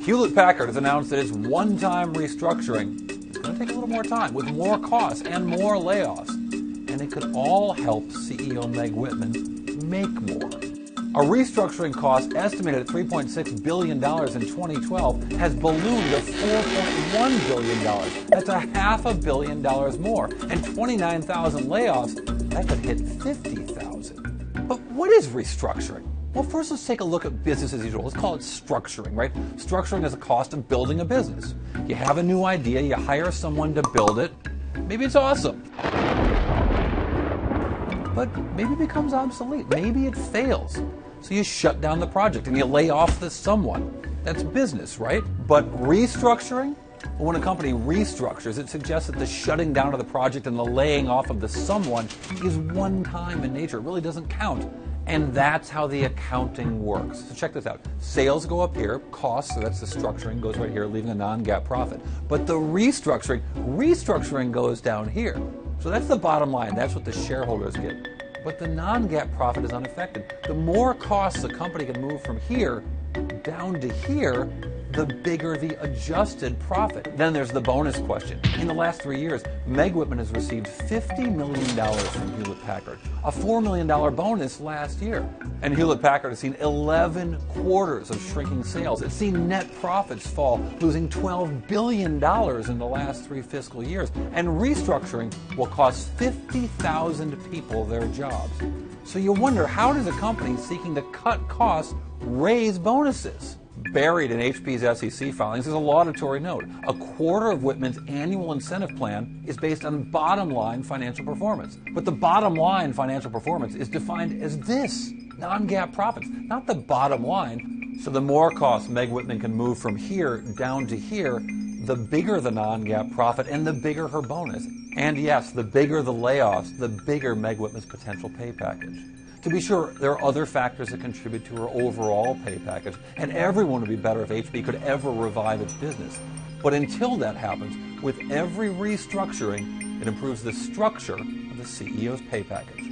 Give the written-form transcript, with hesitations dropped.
Hewlett Packard has announced that its one-time restructuring is going to take a little more time, with more costs and more layoffs. And it could all help CEO Meg Whitman make more. A restructuring cost estimated at $3.6 billion in 2012 has ballooned to $4.1 billion. That's $500 million more. And 29,000 layoffs, that could hit 50,000. But what is restructuring? Well, first let's take a look at business as usual. Let's call it structuring, right? Structuring is the cost of building a business. You have a new idea, you hire someone to build it. Maybe it's awesome, but maybe it becomes obsolete. Maybe it fails. So you shut down the project and you lay off the someone. That's business, right? But restructuring? Well, when a company restructures, it suggests that the shutting down of the project and the laying off of the someone is one time in nature. It really doesn't count. And that's how the accounting works. So check this out. Sales go up here, costs, so that's the structuring, goes right here, leaving a non-GAAP profit. But the restructuring goes down here. So that's the bottom line. That's what the shareholders get. But the non-GAAP profit is unaffected. The more costs a company can move from here down to here, the bigger the adjusted profit. Then there's the bonus question. In the last 3 years, Meg Whitman has received $50 million from Hewlett Packard, a $4 million bonus last year. And Hewlett Packard has seen 11 quarters of shrinking sales. It's seen net profits fall, losing $12 billion in the last 3 fiscal years. And restructuring will cost 50,000 people their jobs. So you wonder, how does a company seeking to cut costs raise bonuses? Buried in HP's SEC filings is a laudatory note. A quarter of Whitman's annual incentive plan is based on bottom line financial performance. But the bottom line financial performance is defined as this, non-GAAP profits, not the bottom line. So the more costs Meg Whitman can move from here down to here, the bigger the non-GAAP profit and the bigger her bonus. And yes, the bigger the layoffs, the bigger Meg Whitman's potential pay package. To be sure, there are other factors that contribute to her overall pay package, and everyone would be better if HP could ever revive its business. But until that happens, with every restructuring, it improves the structure of the CEO's pay package.